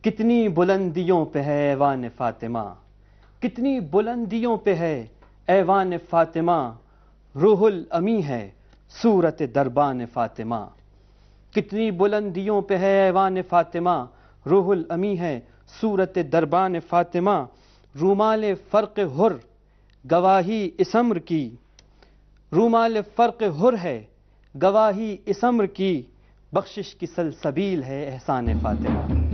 کتنی بلندیوں پہ ہے ایوان فاطمہ، کتنی بلندیوں پہ ہے ایوان فاطمہ، روح الامی ہے صورت دربان فاطمہ۔ کتنی بلندیوں پہ ہے ایوان فاطمہ، روح الامی ہے صورت دربان فاطمہ۔ رومال فرق حر گواہی اس امر کی، رومال فرق حر ہے گواہی اس امر کی، بخشش کی سلسبیل ہے احسان فاطمہ۔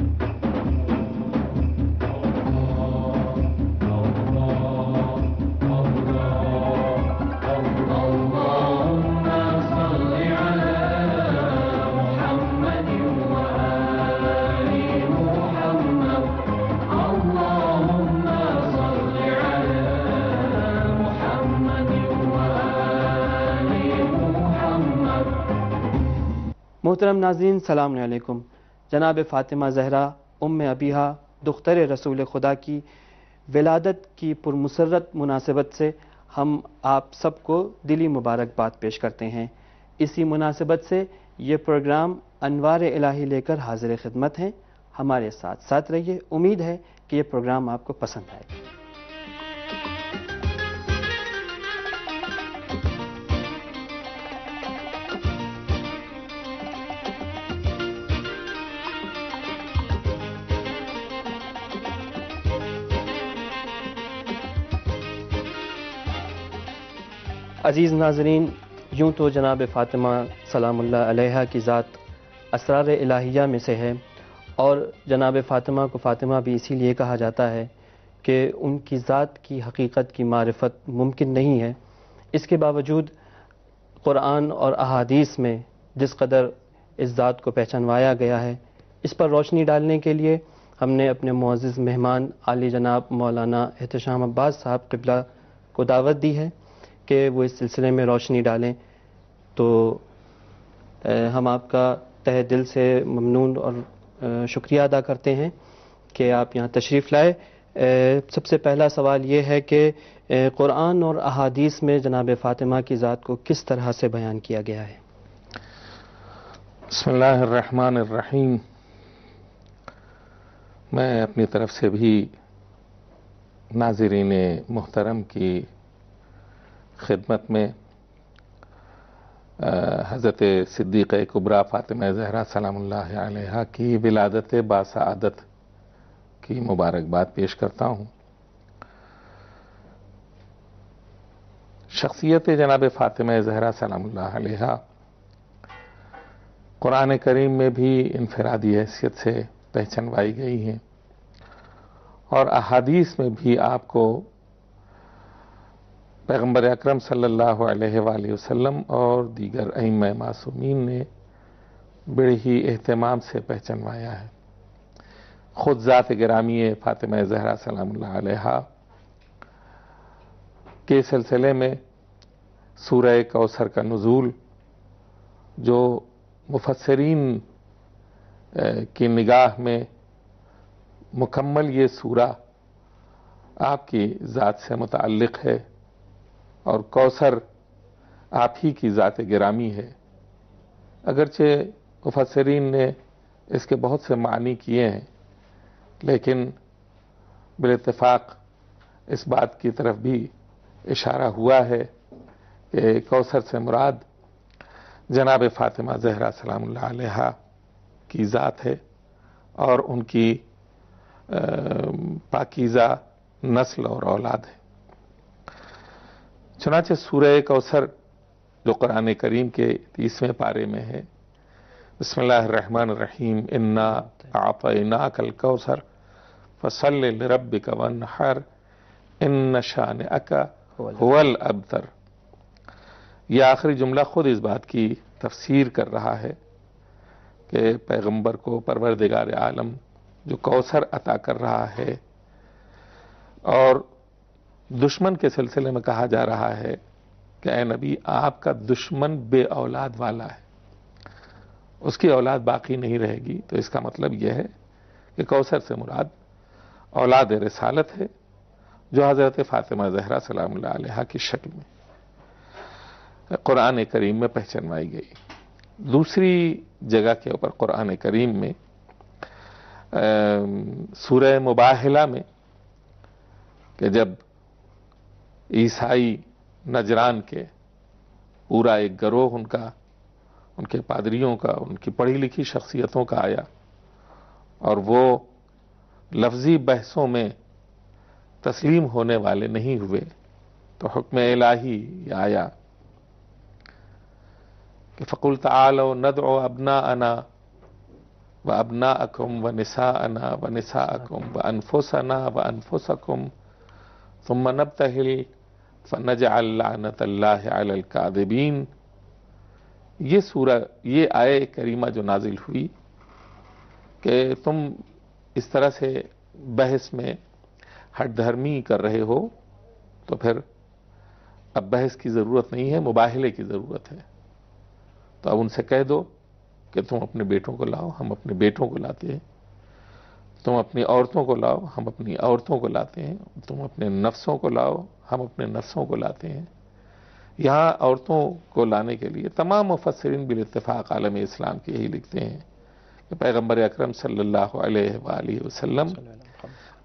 محترم ناظرین، السلام علیکم۔ جناب فاطمہ زہرا ام ابیہا دختر رسول خدا کی ولادت کی پرمسرت مناسبت سے ہم آپ سب کو دلی مبارکباد پیش کرتے ہیں۔ اسی مناسبت سے یہ پروگرام انوار الہی لے کر حاضر خدمت ہیں۔ ہمارے ساتھ ساتھ رہیے، امید ہے کہ یہ پروگرام آپ کو پسند آئے گا۔ عزیز ناظرین، یوں تو جناب فاطمہ سلام اللہ علیہا کی ذات اسرار الہیہ میں سے ہے، اور جناب فاطمہ کو فاطمہ بھی اسی لیے کہا جاتا ہے کہ ان کی ذات کی حقیقت کی معرفت ممکن نہیں ہے۔ اس کے باوجود قرآن اور احادیث میں جس قدر اس ذات کو پہچانوایا گیا ہے، اس پر روشنی ڈالنے کے لیے ہم نے اپنے معزز مہمان عالی جناب مولانا احتشام عباس صاحب قبلہ کو دعوت دی ہے کہ وہ اس سلسلے میں روشنی ڈالیں۔ تو ہم آپ کا تہ دل سے ممنون اور شکریہ ادا کرتے ہیں کہ آپ یہاں تشریف لائے۔ سب سے پہلا سوال یہ ہے کہ قرآن اور احادیث میں جناب فاطمہ کی ذات کو کس طرح سے بیان کیا گیا ہے؟ بسم اللہ الرحمن الرحیم۔ میں اپنی طرف سے بھی ناظرین محترم کی خدمت میں حضرت صدیقہ کبریٰ فاطمہ زہرا سلام اللہ علیہا کی ولادت باسعادت کی مبارکباد پیش کرتا ہوں۔ شخصیت جناب فاطمہ زہرا سلام اللہ علیہا قرآن کریم میں بھی انفرادی حیثیت سے پہچانوائی گئی ہیں، اور احادیث میں بھی آپ کو پیغمبر اکرم صلی اللہ علیہ وآلہ وسلم اور دیگر ائمہ معصومین نے بڑے ہی اہتمام سے پہچانوایا ہے۔ خود ذات گرامی فاطمہ زہرا سلام اللہ علیہا کے سلسلے میں سورہ کوثر کا نزول، جو مفسرین کی نگاہ میں مکمل یہ سورہ آپ کی ذات سے متعلق ہے، اور کوثر آپ ہی کی ذات گرامی ہے۔ اگرچہ مفسرین نے اس کے بہت سے معنی کیے ہیں، لیکن بالاتفاق اس بات کی طرف بھی اشارہ ہوا ہے کہ کوثر سے مراد جناب فاطمہ زہرا سلام اللہ علیہا کی ذات ہے، اور ان کی پاکیزہ نسل اور اولاد ہے۔ چنانچہ سورہ کوثر جو قرآن کریم کے 30ویں پارے میں ہے، بسم اللہ الرحمن الرحیم، انا اعطیناک الکوثر فصل لربک وانحر ان شانئک هو الابتر۔ یہ آخری جملہ خود اس بات کی تفسیر کر رہا ہے کہ پیغمبر کو پروردگار عالم جو کوثر عطا کر رہا ہے، اور دشمن کے سلسلے میں کہا جا رہا ہے کہ اے نبی، آپ کا دشمن بے اولاد والا ہے، اس کی اولاد باقی نہیں رہے گی۔ تو اس کا مطلب یہ ہے کہ کوثر سے مراد اولاد رسالت ہے، جو حضرت فاطمہ زہرا سلام اللہ علیہا کی شکل میں قرآن کریم میں پہچانوائی گئی۔ دوسری جگہ کے اوپر قرآن کریم میں سورہ مباہلہ میں کہ جب عیسائی نجران کے پورا ایک گروہ ان کے پادریوں کا، ان کی پڑھی لکھی شخصیتوں کا آیا اور وہ لفظی بحثوں میں تسلیم ہونے والے نہیں ہوئے، تو حکم الہی آیا کہ فَقُلْ تَعَالَوْا نَدْعُ أَبْنَاءَنَا وَأَبْنَاءَكُمْ وَنِسَاءَنَا وَنِسَاءَكُمْ وَأَنفُسَنَا وَأَنفُسَكُمْ ثُمَّ نَبْتَهِلْ فَنَجْعَلْ لَعْنَةَ اللَّهِ عَلَى الْكَاذِبِينَ۔ یہ سورہ، یہ آیہ کریمہ جو نازل ہوئی کہ تم اس طرح سے بحث میں ہٹ دھرمی کر رہے ہو تو پھر اب بحث کی ضرورت نہیں ہے، مباہلے کی ضرورت ہے۔ تو اب ان سے کہہ دو کہ تم اپنے بیٹوں کو لاؤ، ہم اپنے بیٹوں کو لاتے ہیں، تم اپنی عورتوں کو لاؤ، ہم اپنی عورتوں کو لاتے ہیں، تم اپنے نفسوں کو لاؤ، ہم اپنے نفسوں کو لاتے ہیں۔ یہاں عورتوں کو لانے کے لیے تمام مفسرین بالاتفاق عالم اسلام کے یہی لکھتے ہیں کہ پیغمبر اکرم صلی اللہ علیہ وآلہ وسلم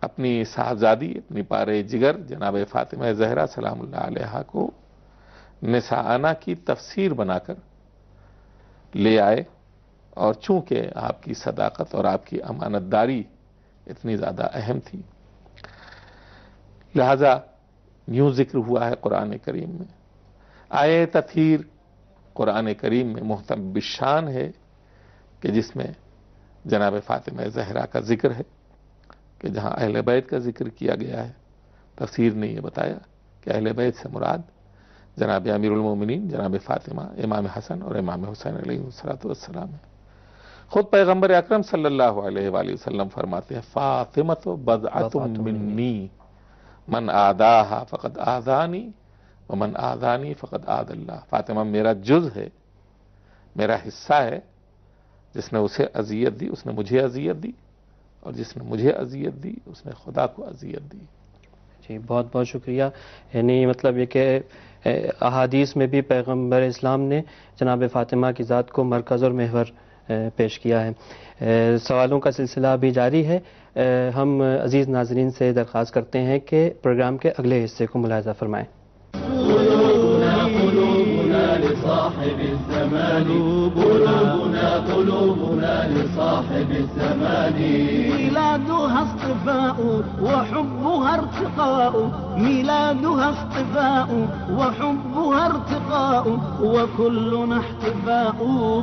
اپنی صاحبزادی، اپنی پارے جگر جناب فاطمہ زہرا سلام اللہ علیہا کو نساءانہ کی تفسیر بنا کر لے آئے، اور چونکہ آپ کی صداقت اور آپ کی امانت داری اتنی زیادہ اہم تھی، لہذا یوں ذکر ہوا ہے قرآن کریم میں۔ آیہ تطہیر قرآن کریم میں محتم بالشان ہے کہ جس میں جناب فاطمہ زہرا کا ذکر ہے، کہ جہاں اہل بیت کا ذکر کیا گیا ہے، تفسیر نے یہ بتایا کہ اہل بیت سے مراد جناب امیر المومنین جناب فاطمہ، امام حسن اور امام حسین علیہ السلام ہے۔ خود پیغمبر اکرم صلی اللہ علیہ وآلہ وسلم فرماتے ہیں فاطمۃ بضعۃ منی من آداہا فقد آذانی ومن آذانی فقد آذ اللہ۔ فاطمہ میرا جز ہے، میرا حصہ ہے، جس نے اسے اذیت دی اس نے مجھے اذیت دی، اور جس نے مجھے اذیت دی اس نے خدا کو اذیت دی۔ جی بہت بہت شکریہ۔ یعنی مطلب یہ کہ احادیث میں بھی پیغمبر اسلام نے جناب فاطمہ کی ذات کو مرکز اور محور پیش کیا ہے۔ سوالوں کا سلسلہ بھی جاری ہے۔ ہم عزیز ناظرین سے درخواست کرتے ہیں کہ پروگرام کے اگلے حصے کو ملاحظہ فرمائیں۔ لصاحب الزمان قلوبنا لصاحب الزمان ميلادها اصطفاء وحبها ارتقاء ميلادها اصطفاء وحبها ارتقاء وكلنا احتفاء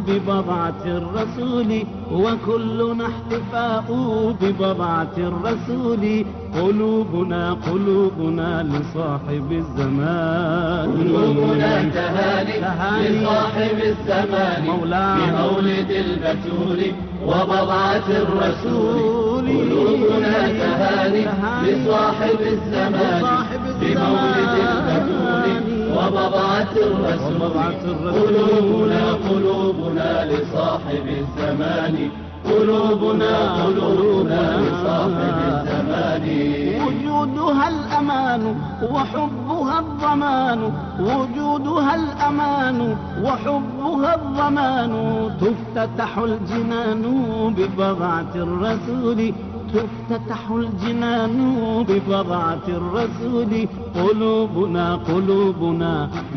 ببضعة الرسول وكلنا احتفاء ببضعة الرسول قلوبنا لصاحب الزمان قلوبنا تهاني لصاحب الزمان بمولد البتول وبضعة الرسول قلوبنا تهاني لصاحب الزمان بمولد البتول وبضعة الرسول قلوبنا لصاحب الزمان قلوبنا لصاحب الزمان وجودها الأمان وحبها الضمان وجودها الأمان وحبها الضمان تفتتح الجنان ببضعة الرسول تفتتح الجنان ببضعة الرسول قلوبنا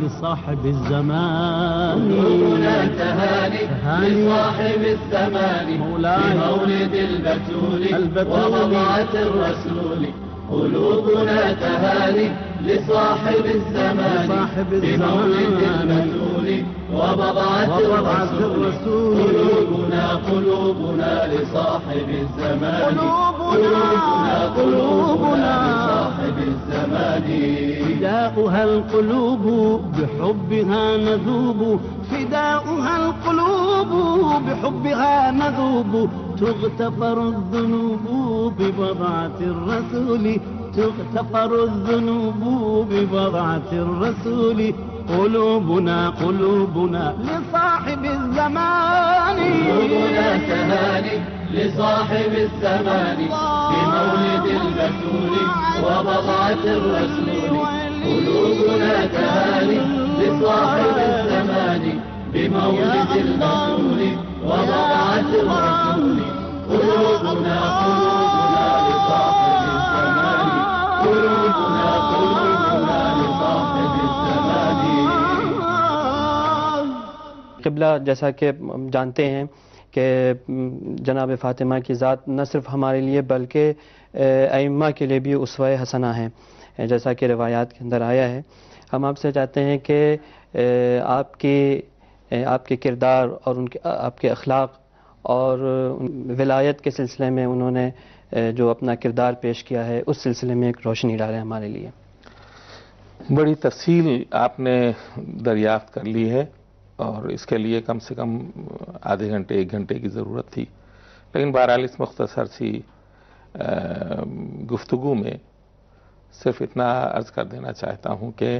لصاحب الزمان قلوبنا تهاني لصاحب الزمان بمولد البتول وبضعة الرسول قلوبنا تهاني لصاحب الزمان بمولد البتول وبضعة الرسول قلوبنا لصاحب الزمان قلوبنا لصاحب الزمان فداؤها القلوب بحبها نذوب فداؤها القلوب بحبها نذوب تغتفر الذنوب ببضعة الرسول تغتفر الذنوب ببضعة الرسول قلوبنا لصاحب الزمان قلوبنا تهاني لصاحب الزمان بمولد البتول وبضعة الرسول قلوبنا تهاني لصاحب الزمان بمولد البتول وبضعة الرسول قلوبنا قبلہ جیسا کہ جانتے ہیں کہ جناب فاطمہ کی ذات نہ صرف ہمارے لیے بلکہ ائمہ کے لیے بھی اسوہ حسنہ ہیں، جیسا کہ روایات کے اندر آیا ہے۔ ہم آپ سے چاہتے ہیں کہ آپ کے کردار اور آپ کے اخلاق اور ولایت کے سلسلے میں انہوں نے جو اپنا کردار پیش کیا ہے اس سلسلے میں ایک روشنی ڈالیں ہمارے لیے۔ بڑی تفصیل آپ نے دریافت کر لی ہے اور اس کے لیے کم سے کم آدھے گھنٹے 1 گھنٹے کی ضرورت تھی، لیکن بہرحال اس مختصر سی گفتگو میں صرف اتنا عرض کر دینا چاہتا ہوں کہ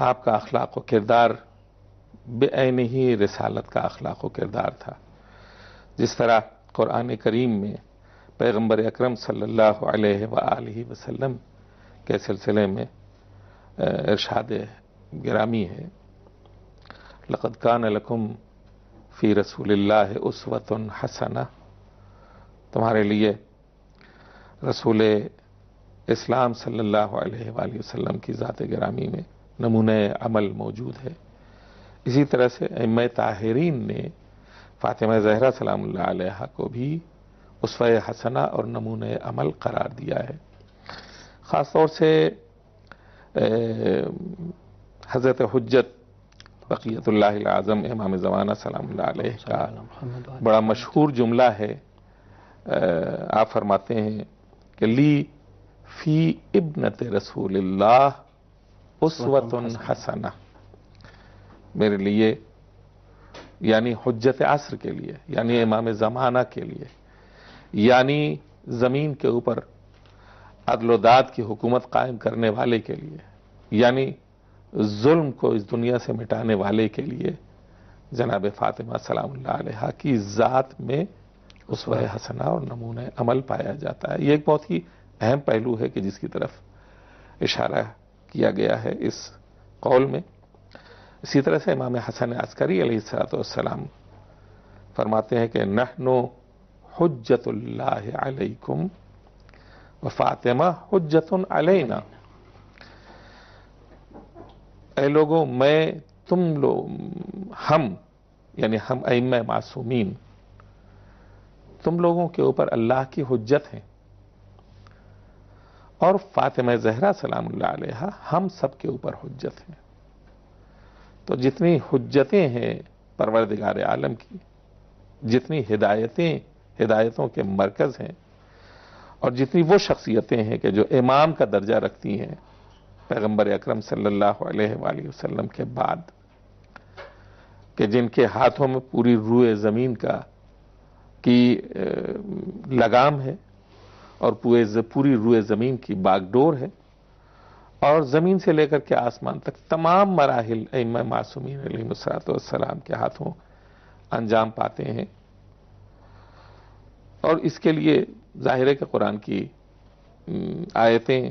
آپ کا اخلاق و کردار بے عین ہی رسالت کا اخلاق و کردار تھا۔ جس طرح قرآن کریم میں پیغمبر اکرم صلی اللہ علیہ وآلہ وسلم کے سلسلے میں ارشاد گرامی ہے، لقد کان لکم فی رسول اللہ اسوۃ حسنہ، تمہارے لیے رسول اسلام صلی اللہ علیہ وآلہ وسلم کی ذات گرامی میں نمونہ عمل موجود ہے۔ اسی طرح سے ائمہ طاہرین نے فاطمہ زہرا سلام اللہ علیہا کو بھی اسوہ حسنہ اور نمونہ عمل قرار دیا ہے۔ خاص طور سے حضرت حجت بقیت اللہ العظم امام زمانہ سلام اللہ علیہ کا بڑا مشہور جملہ ہے، آپ فرماتے ہیں کہ لی فی ابنت رسول اللہ اسوۃ حسنہ، میرے لیے یعنی حجت عصر کے لیے، یعنی امام زمانہ کے لیے، یعنی زمین کے اوپر عدل و داد کی حکومت قائم کرنے والے کے لیے، یعنی ظلم کو اس دنیا سے مٹانے والے کے لیے جناب فاطمہ سلام اللہ علیہا کی ذات میں اسوہ حسنہ اور نمونہ عمل پایا جاتا ہے۔ یہ ایک بہت ہی اہم پہلو ہے کہ جس کی طرف اشارہ کیا گیا ہے اس قول میں۔ اسی طرح سے امام حسن عسکری علیہ السلام فرماتے ہیں کہ نحن حجت اللہ علیکم وفاطمہ حجت علینا، اے لوگوں میں تم لوگ ہم یعنی ہم ائمہ معصومین تم لوگوں کے اوپر اللہ کی حجت ہیں، اور فاطمہ زہرا سلام اللہ علیہا ہم سب کے اوپر حجت ہیں۔ تو جتنی حجتیں ہیں پروردگار عالم کی، جتنی ہدایتوں کے مرکز ہیں، اور جتنی وہ شخصیتیں ہیں کہ جو امام کا درجہ رکھتی ہیں پیغمبر اکرم صلی اللہ علیہ وآلہ وسلم کے بعد، کہ جن کے ہاتھوں میں پوری روئے زمین کی لگام ہے اور پوری روئے زمین کی باغ ڈور ہے، اور زمین سے لے کر کے آسمان تک تمام مراحل ائمہ معصومین علیہ السلام کے ہاتھوں انجام پاتے ہیں۔ اور اس کے لیے ظاہر ہے کہ قرآن کی آیتیں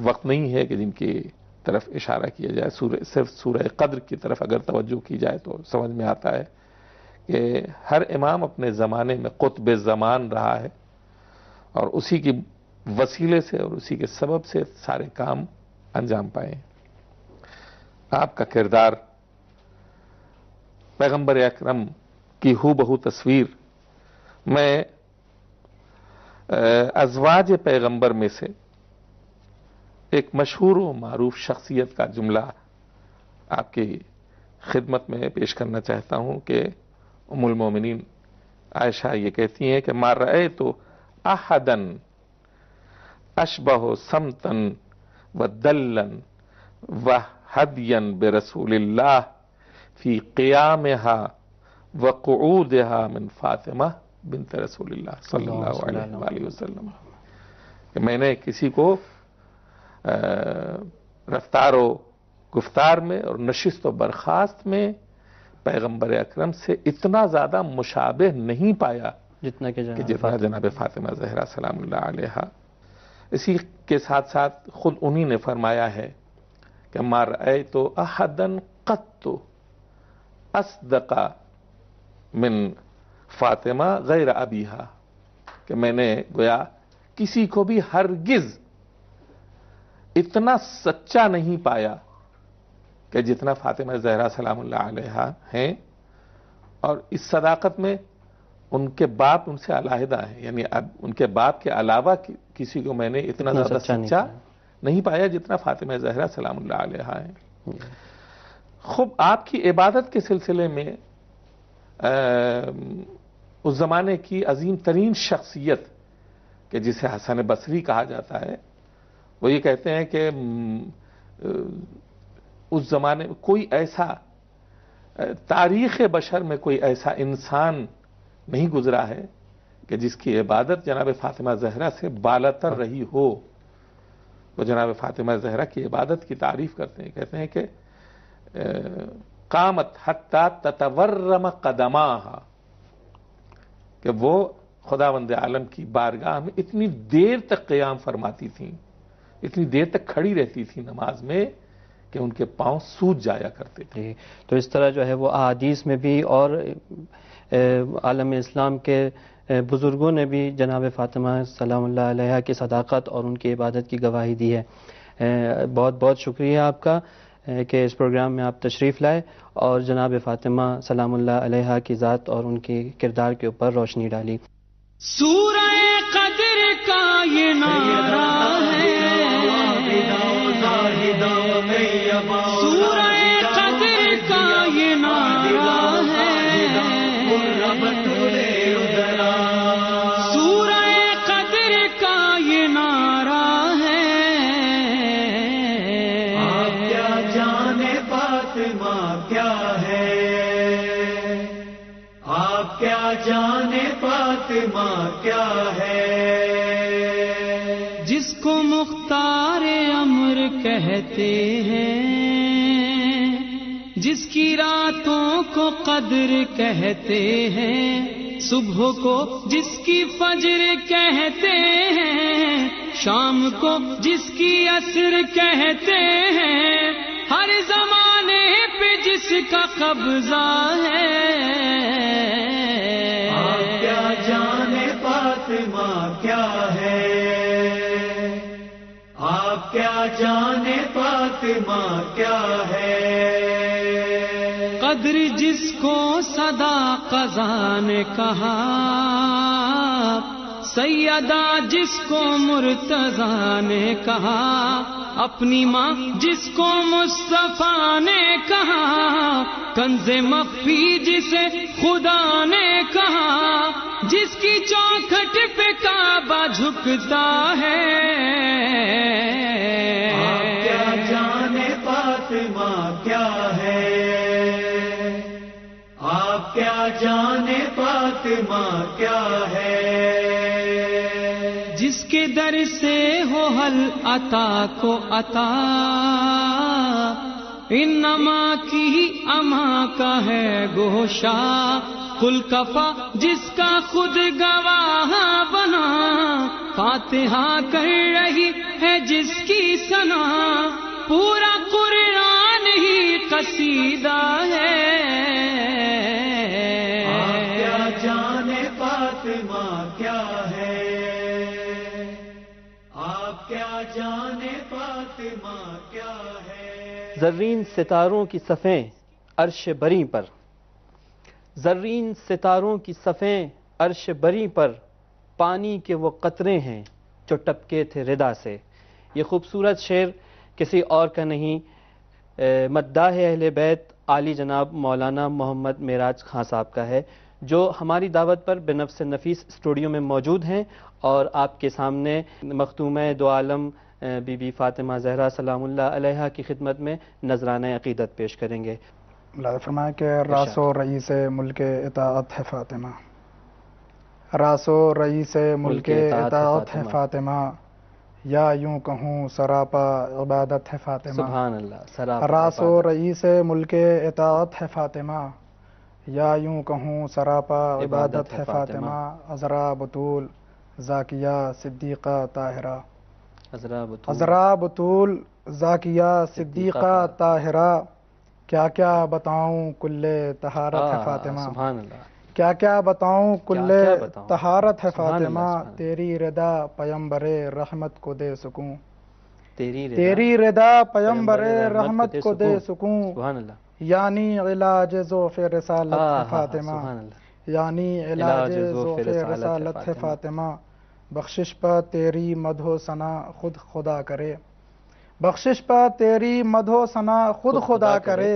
وقت نہیں ہے کہ جن کی طرف اشارہ کیا جائے، صرف سورہ قدر کی طرف اگر توجہ کی جائے تو سمجھ میں آتا ہے کہ ہر امام اپنے زمانے میں قطب زمان رہا ہے، اور اسی کی وسیلے سے اور اسی کے سبب سے سارے کام انجام پائے ہیں۔ آپ کا کردار پیغمبر اکرم کی ہو بہو تصویر میں ازواج پیغمبر میں سے ایک مشہور و معروف شخصیت کا جملہ آپ کی خدمت میں پیش کرنا چاہتا ہوں کہ ام المومنین عائشہ یہ کہتی ہیں کہ ما رأیت احدا اشبہ سمتا ودلا وہدیا برسول اللہ فی قیامها وقعودها من فاطمہ بنت رسول اللہ صلی اللہ علیہ وآلہ وسلم، کہ میں نے کسی کو رفتار و گفتار میں اور نشست و برخاست میں پیغمبر اکرم سے اتنا زیادہ مشابہ نہیں پایا جتنا جناب فاطمہ زہرا سلام اللہ علیہا۔ اسی کے ساتھ ساتھ خود انہی نے فرمایا ہے کہ ما رأیت احدا قط اصدق من فاطمہ غیر ابیہا، کہ میں نے گویا کسی کو بھی ہرگز اتنا سچا نہیں پایا کہ کہ جتنا فاطمہ زہرا سلام اللہ علیہا ہیں، اور اس صداقت میں ان کے باپ ان سے علیحدہ ہیں، یعنی اب ان کے باپ کے علاوہ کسی کو میں نے اتنا زیادہ سچا نہیں پایا جتنا فاطمہ زہرا سلام اللہ علیہا ہیں۔ خوب آپ کی عبادت کے سلسلے میں اس زمانے کی عظیم ترین شخصیت کہ جسے حسن بصری کہا جاتا ہے، وہ یہ کہتے ہیں کہ اس زمانے میں کوئی ایسا تاریخ بشر میں کوئی ایسا انسان نہیں گزرا ہے کہ جس کی عبادت جناب فاطمہ زہرا سے بالاتر رہی ہو۔ وہ جناب فاطمہ زہرا کی عبادت کی تعریف کرتے ہیں، کہتے ہیں کہ قامت حتی تتورم قدماہا، کہ وہ خداوند عالم کی بارگاہ میں اتنی دیر تک قیام فرماتی تھیں، اتنی دیر تک کھڑی رہتی تھی نماز میں کہ ان کے پاؤں سوج جایا کرتے تھے۔ تو اس طرح جو ہے وہ احادیث میں بھی اور عالم اسلام کے بزرگوں نے بھی جناب فاطمہ سلام اللہ علیہا کی صداقت اور ان کی عبادت کی گواہی دی ہے۔ بہت بہت شکریہ آپ کا کہ اس پروگرام میں آپ تشریف لائے اور جناب فاطمہ سلام اللہ علیہا کی ذات اور ان کے کردار کے اوپر روشنی ڈالی۔ سورہ قدر کا یہ نعرہ ہے، سورہ قدر کا یہ نعرہ ہے، سورہ قدر کا یہ نعرہ ہے۔ آپ کیا جانے فاطمہ کیا ہے، آپ کیا جانے فاطمہ کیا ہے، جس کو مختار امر کہتے ہیں، جس کی راتوں کو قدر کہتے ہیں، صبح کو جس کی فجر کہتے ہیں، شام کو جس کی عصر کہتے ہیں، ہر زمانے پہ جس کا قبضہ ہے۔ آپ کیا جانے فاطمہ کیا ہے، آپ کیا جانے فاطمہ کیا ہے، قدر جس کو صدا قضا نے کہا، سیدہ جس کو مرتضیٰ نے کہا، اپنی ماں جس کو مصطفیٰ نے کہا، کنز مخفی جسے خدا نے کہا، جس کی چوکھٹ پہ کعبہ جھکتا ہے۔ آپ کیا جانے فاطمہ کیا ہے، آپ کیا جانے فاطمہ کیا ہے، جس کے در سے ہو حل عطا کو عطا، انما کی اما کا ہے گوشا، کل کفا جس کا خود گواہ بنا، فاتحہ کر رہی ہے جس کی ثنا، پورا قرآن ہی قصیدہ ہے۔ آپ کیا جانے فاطمہ کیا ہے، آپ کیا جانے فاطمہ کیا ہے، زرین ستاروں کی صفیں عرش بری پر، زرین ستاروں کی صفیں عرش بری پر، پانی کے وہ قطرے ہیں جو ٹپکے تھے ردا سے۔ یہ خوبصورت شعر کسی اور کا نہیں، مداح اہل بیت عالی جناب مولانا محمد معراج خان صاحب کا ہے، جو ہماری دعوت پر بنفس نفیس اسٹوڈیو میں موجود ہیں اور آپ کے سامنے مختومہ دو عالم بی بی فاطمہ زہرا سلام اللہ علیہا کی خدمت میں نذرانہ عقیدت پیش کریں گے۔ اللہ فرمایا کہ راس و رئیس ملک اطاعت ہے فاطمہ، راس و رئیس ملک اطاعت ہے فاطمہ، یا یوں کہوں سراپا عبادت ہے فاطمہ۔ سبحان اللہ، سراپا راس و رئیس ملک اطاعت ہے فاطمہ، یا یوں کہوں سراپا عبادت ہے فاطمہ، عذرا بطول ذاکیہ صدیقہ طاہرہ، عذرا بطول ذاکیہ صدیقہ طاہرہ، کیا کیا بتاؤں کل طہارت ہے فاطمہ، سبحان اللہ، کیا کیا بتاؤں کل بتاؤں؟ طہارت ہے سبحان اللہ، فاطمہ، سبحان اللہ۔ تیری رضا پیمبر رحمت کو دے سکوں، تیری رضا پیمبر رحمت کو دے سکون، سبحان اللہ، یعنی علاج ذوف رسالت ہے فاطمہ، سبحان اللہ، یعنی علاج ذوف رسالت ہے فاطمہ، بخشش پر تیری مدح و ثنا خود خدا کرے، بخشش پر تیری مدح و ثنا خود خدا کرے،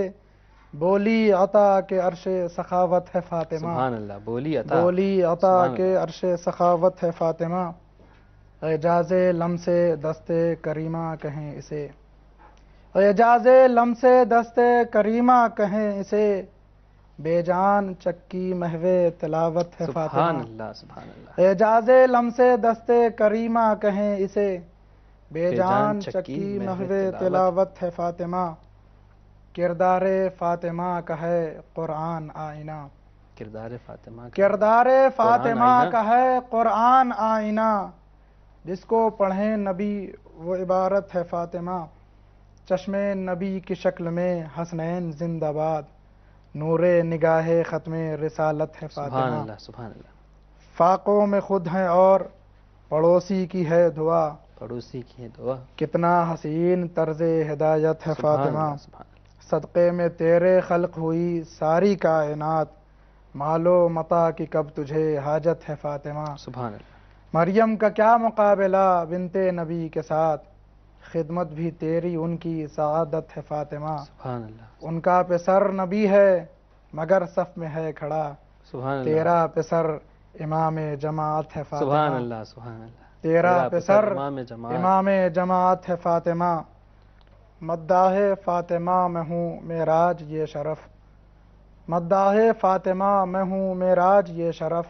بولی عطا کے عرش سخاوت ہے فاطمہ، سبحان اللہ، بولی عطا، بولی عطا کے عرش سخاوت ہے فاطمہ، اعجاز لمس دست کریمہ کہیں اسے، اعجاز لمس دست کریمہ کہیں اسے، بے جان چکی محو تلاوت ہے سبحان فاطمہ، اللہ، سبحان اللہ، اعجاز لمس دست کریمہ کہیں اسے، بے جان چکی محو تلاوت ہے فاطمہ، کردار فاطمہ کا ہے قرآن آئینہ، کردار فاطمہ کا کردار فاطمہ کا ہے قرآن آئینہ، جس کو پڑھیں نبی وہ عبارت ہے فاطمہ، چشم نبی کی شکل میں حسنین زندہ باد، نور نگاہ ختم رسالت ہے سبحان فاطمہ، اللہ، سبحان اللہ، فاقوں میں خود ہیں اور پڑوسی کی ہے دعا، پڑوسی کی ہے دعا، کتنا حسین طرز ہدایت ہے سبحان فاطمہ، اللہ، سبحان اللہ، صدقے میں تیرے خلق ہوئی ساری کائنات، مال و متاع کی کب تجھے حاجت ہے فاطمہ، سبحان اللہ، مریم کا کیا مقابلہ بنت نبی کے ساتھ، خدمت بھی تیری ان کی سعادت ہے فاطمہ، سبحان اللہ، ان کا پسر نبی ہے مگر صف میں ہے کھڑا، سبحان اللہ، تیرا پسر امام جماعت ہے سبحان فاطمہ، اللہ، سبحان اللہ، تیرا پسر امام جماعت، امام جماعت ہے فاطمہ، مداح فاطمہ میں ہوں معراج یہ شرف، مداح فاطمہ میں ہوں معراج یہ شرف،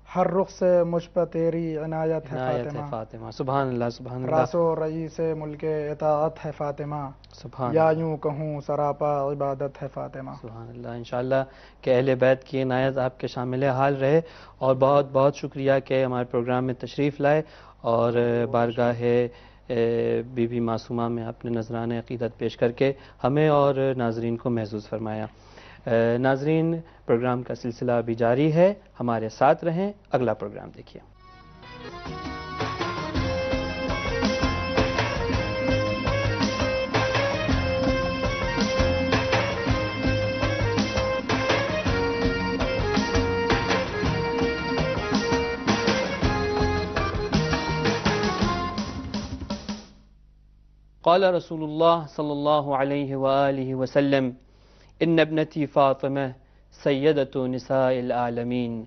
ہر رخ سے مجھ پر تیری عنایت ہے عنایت ہے فاطمہ، فاطمہ، سبحان اللہ، سبحان اللہ، راس و رئیس ملک اطاعت ہے فاطمہ، سبحان یا اللہ، یوں کہوں سراپا عبادت ہے فاطمہ۔ سبحان اللہ، انشاءاللہ کہ اہل بیت کی عنایت آپ کے شامل حال رہے، اور بہت بہت شکریہ کہ ہمارے پروگرام میں تشریف لائے اور بارگاہ بی بی معصومہ میں اپنے نذران عقیدت پیش کر کے ہمیں اور ناظرین کو محظوظ فرمایا۔ ناظرین، پروگرام کا سلسلہ ابھی جاری ہے، ہمارے ساتھ رہیں، اگلا پروگرام دیکھیے۔ قال رسول اللہ صلی اللہ علیہ وآلہ وسلم ان ابنتی فاطمہ سیدۃ نساء العالمین۔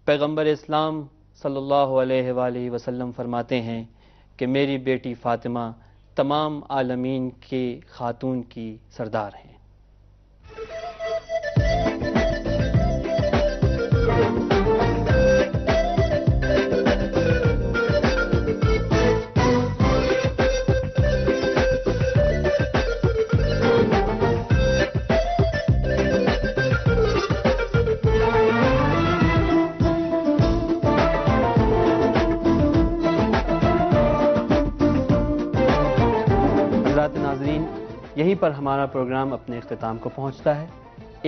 پیغمبر اسلام صلی اللہ علیہ وآلہ وسلم فرماتے ہیں کہ میری بیٹی فاطمہ تمام عالمین کی خاتون کی سردار ہیں۔ یہیں پر ہمارا پروگرام اپنے اختتام کو پہنچتا ہے۔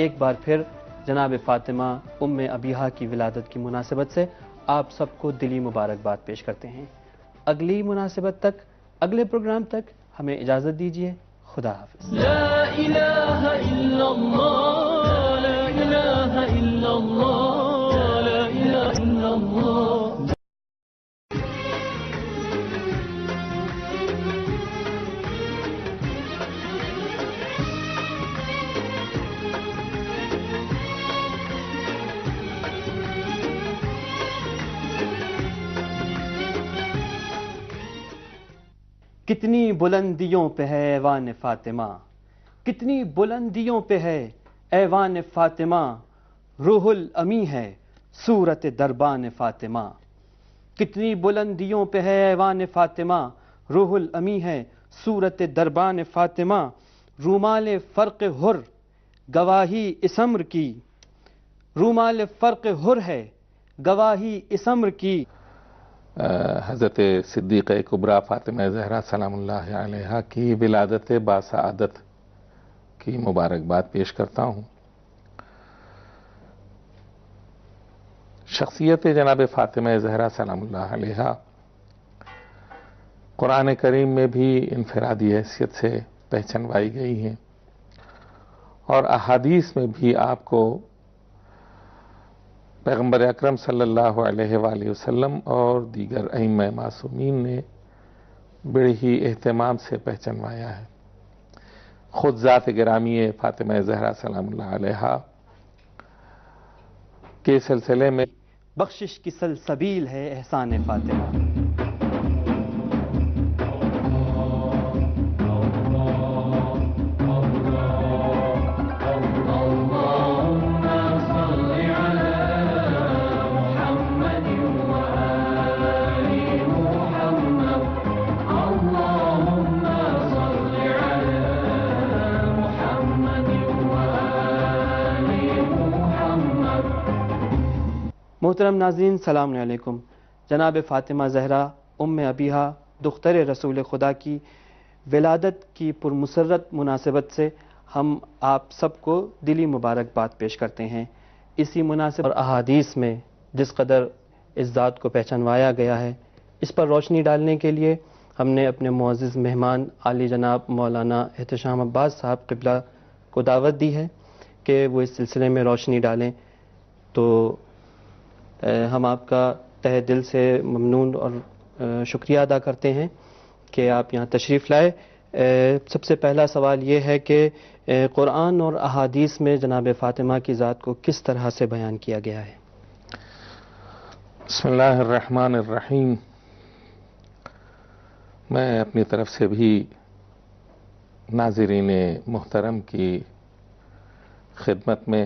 ایک بار پھر جناب فاطمہ ام ابیہا کی ولادت کی مناسبت سے آپ سب کو دلی مبارکباد پیش کرتے ہیں۔ اگلی مناسبت تک، اگلے پروگرام تک ہمیں اجازت دیجیے۔ خدا حافظ۔ لا الہ الا اللہ، لا الہ الا اللہ، لا الہ الا اللہ۔ کتنی بلندیوں پہ ہے ایوان فاطمہ، کتنی بلندیوں پہ ہے ایوان فاطمہ، روح الامی ہے صورت دربان فاطمہ۔ کتنی بلندیوں پہ ہے ایوان فاطمہ، روح الامی ہے صورت دربان فاطمہ، رومال فرق حر گواہی اس امر کی، رومال فرق حر ہے گواہی اس امر کی۔ حضرت صدیقہ کبریٰ فاطمہ زہرا سلام اللہ علیہا کی ولادت باسعادت کی مبارکباد پیش کرتا ہوں۔ شخصیت جناب فاطمہ زہرا سلام اللہ علیہا قرآن کریم میں بھی انفرادی حیثیت سے پہچانوائی گئی ہیں، اور احادیث میں بھی آپ کو پیغمبر اکرم صلی اللہ علیہ وآلہ وسلم اور دیگر ائمہ معصومین نے بڑے ہی اہتمام سے پہچانوایا ہے۔ خود ذات گرامی فاطمہ زہرا سلام اللہ علیہا کے سلسلے میں بخشش کی سلسبیل ہے احسان فاطمہ۔ محترم ناظرین، السلام علیکم۔ جناب فاطمہ زہرا ام ابیہا دختر رسول خدا کی ولادت کی پرمسرت مناسبت سے ہم آپ سب کو دلی مبارکباد پیش کرتے ہیں۔ اسی مناسبت اور احادیث میں جس قدر اس ذات کو پہچانوایا گیا ہے، اس پر روشنی ڈالنے کے لیے ہم نے اپنے معزز مہمان عالی جناب مولانا احتشام عباس صاحب قبلہ کو دعوت دی ہے کہ وہ اس سلسلے میں روشنی ڈالیں۔ تو ہم آپ کا تہ دل سے ممنون اور شکریہ ادا کرتے ہیں کہ آپ یہاں تشریف لائے۔ سب سے پہلا سوال یہ ہے کہ قرآن اور احادیث میں جناب فاطمہ کی ذات کو کس طرح سے بیان کیا گیا ہے؟ بسم اللہ الرحمن الرحیم۔ میں اپنی طرف سے بھی ناظرین محترم کی خدمت میں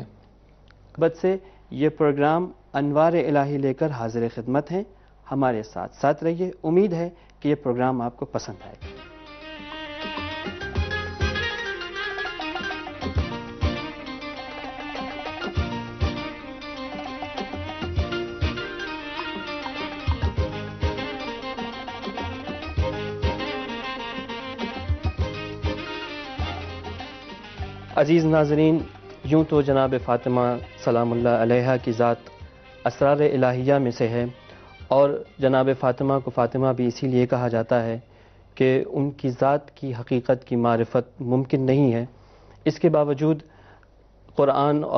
سے یہ پروگرام انوار الہی لے کر حاضر خدمت ہیں۔ ہمارے ساتھ ساتھ رہیے، امید ہے کہ یہ پروگرام آپ کو پسند آئے گا۔ عزیز ناظرین، یوں تو جناب فاطمہ سلام اللہ علیہا کی ذات اسرار الہیہ میں سے ہے، اور جناب فاطمہ کو فاطمہ بھی اسی لیے کہا جاتا ہے کہ ان کی ذات کی حقیقت کی معرفت ممکن نہیں ہے۔ اس کے باوجود قرآن اور